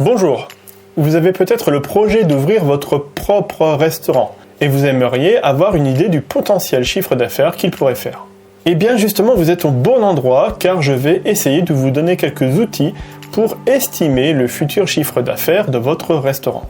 Bonjour, vous avez peut-être le projet d'ouvrir votre propre restaurant et vous aimeriez avoir une idée du potentiel chiffre d'affaires qu'il pourrait faire. Eh bien justement, vous êtes au bon endroit car je vais essayer de vous donner quelques outils pour estimer le futur chiffre d'affaires de votre restaurant.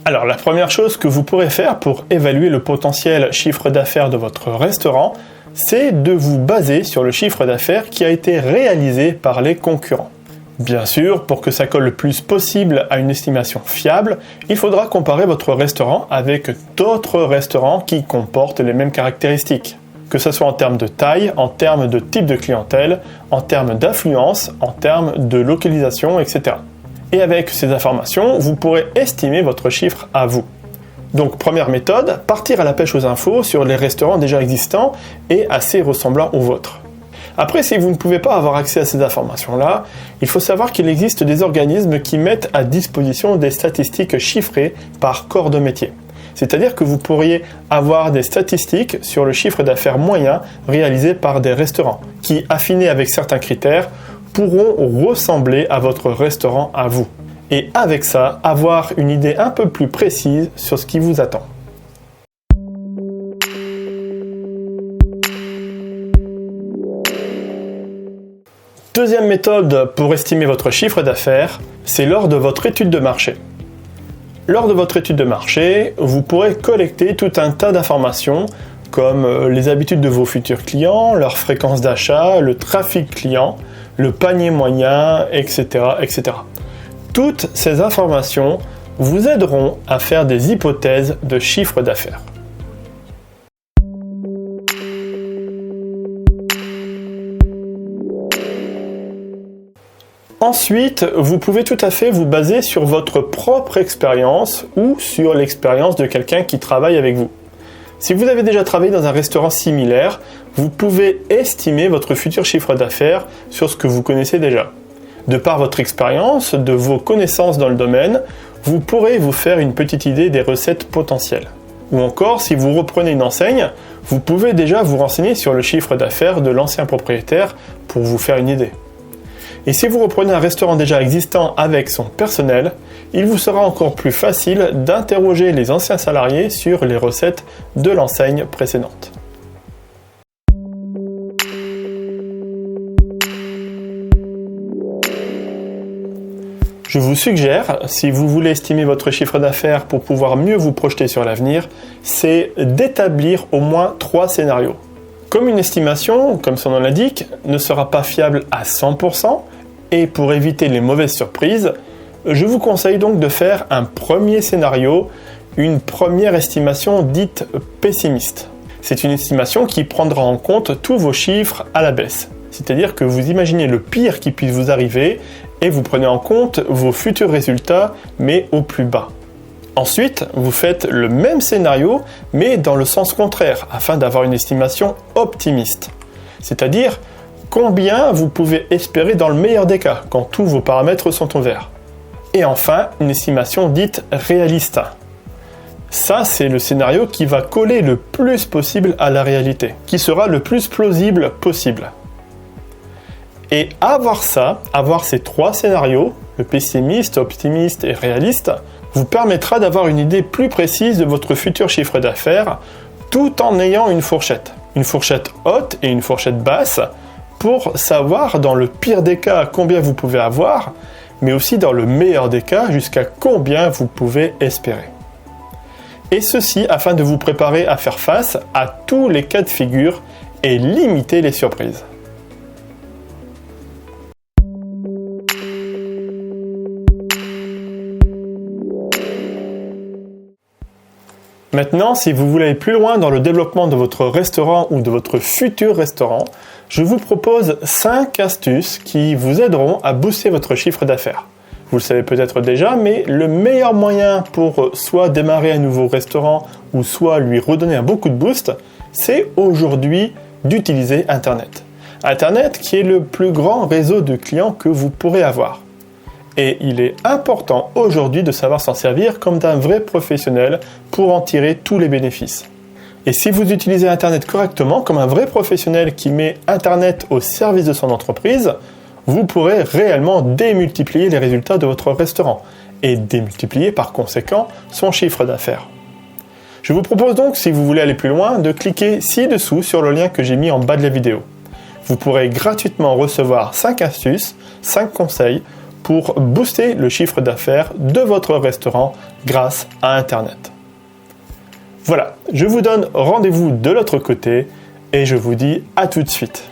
Alors la première chose que vous pourrez faire pour évaluer le potentiel chiffre d'affaires de votre restaurant, c'est de vous baser sur le chiffre d'affaires qui a été réalisé par les concurrents. Bien sûr, pour que ça colle le plus possible à une estimation fiable, il faudra comparer votre restaurant avec d'autres restaurants qui comportent les mêmes caractéristiques. Que ce soit en termes de taille, en termes de type de clientèle, en termes d'affluence, en termes de localisation, etc. Et avec ces informations, vous pourrez estimer votre chiffre à vous. Donc première méthode, partir à la pêche aux infos sur les restaurants déjà existants et assez ressemblants aux vôtres. Après, si vous ne pouvez pas avoir accès à ces informations-là, il faut savoir qu'il existe des organismes qui mettent à disposition des statistiques chiffrées par corps de métier. C'est-à-dire que vous pourriez avoir des statistiques sur le chiffre d'affaires moyen réalisé par des restaurants, qui, affinés avec certains critères, pourront ressembler à votre restaurant à vous. Et avec ça, avoir une idée un peu plus précise sur ce qui vous attend. Deuxième méthode pour estimer votre chiffre d'affaires, c'est lors de votre étude de marché. Lors de votre étude de marché, vous pourrez collecter tout un tas d'informations comme les habitudes de vos futurs clients, leur fréquence d'achat, le trafic client, le panier moyen, etc., etc. Toutes ces informations vous aideront à faire des hypothèses de chiffre d'affaires. Ensuite, vous pouvez tout à fait vous baser sur votre propre expérience ou sur l'expérience de quelqu'un qui travaille avec vous. Si vous avez déjà travaillé dans un restaurant similaire, vous pouvez estimer votre futur chiffre d'affaires sur ce que vous connaissez déjà. De par votre expérience, de vos connaissances dans le domaine, vous pourrez vous faire une petite idée des recettes potentielles. Ou encore, si vous reprenez une enseigne, vous pouvez déjà vous renseigner sur le chiffre d'affaires de l'ancien propriétaire pour vous faire une idée. Et si vous reprenez un restaurant déjà existant avec son personnel, il vous sera encore plus facile d'interroger les anciens salariés sur les recettes de l'enseigne précédente. Je vous suggère, si vous voulez estimer votre chiffre d'affaires pour pouvoir mieux vous projeter sur l'avenir, c'est d'établir au moins 3 scénarios. Comme une estimation, comme son nom l'indique, ne sera pas fiable à 100%, et pour éviter les mauvaises surprises, je vous conseille donc de faire un premier scénario, une première estimation dite pessimiste. C'est une estimation qui prendra en compte tous vos chiffres à la baisse. C'est-à-dire que vous imaginez le pire qui puisse vous arriver et vous prenez en compte vos futurs résultats, mais au plus bas. Ensuite, vous faites le même scénario, mais dans le sens contraire, afin d'avoir une estimation optimiste. C'est-à-dire combien vous pouvez espérer dans le meilleur des cas, quand tous vos paramètres sont au vert. Et enfin, une estimation dite réaliste. Ça, c'est le scénario qui va coller le plus possible à la réalité, qui sera le plus plausible possible. Et avoir ces 3 scénarios, le pessimiste, optimiste et réaliste, vous permettra d'avoir une idée plus précise de votre futur chiffre d'affaires, tout en ayant une fourchette haute et une fourchette basse, pour savoir dans le pire des cas combien vous pouvez avoir, mais aussi dans le meilleur des cas jusqu'à combien vous pouvez espérer. Et ceci afin de vous préparer à faire face à tous les cas de figure et limiter les surprises. Maintenant, si vous voulez aller plus loin dans le développement de votre restaurant ou de votre futur restaurant, je vous propose 5 astuces qui vous aideront à booster votre chiffre d'affaires. Vous le savez peut-être déjà, mais le meilleur moyen pour soit démarrer un nouveau restaurant ou soit lui redonner un bon coup de boost, c'est aujourd'hui d'utiliser Internet. Internet qui est le plus grand réseau de clients que vous pourrez avoir. Et il est important aujourd'hui de savoir s'en servir comme d'un vrai professionnel pour en tirer tous les bénéfices. Et si vous utilisez Internet correctement, comme un vrai professionnel qui met Internet au service de son entreprise, vous pourrez réellement démultiplier les résultats de votre restaurant et démultiplier par conséquent son chiffre d'affaires. Je vous propose donc, si vous voulez aller plus loin, de cliquer ci-dessous sur le lien que j'ai mis en bas de la vidéo. Vous pourrez gratuitement recevoir 5 astuces, 5 conseils pour booster le chiffre d'affaires de votre restaurant grâce à Internet. Voilà, je vous donne rendez-vous de l'autre côté et je vous dis à tout de suite.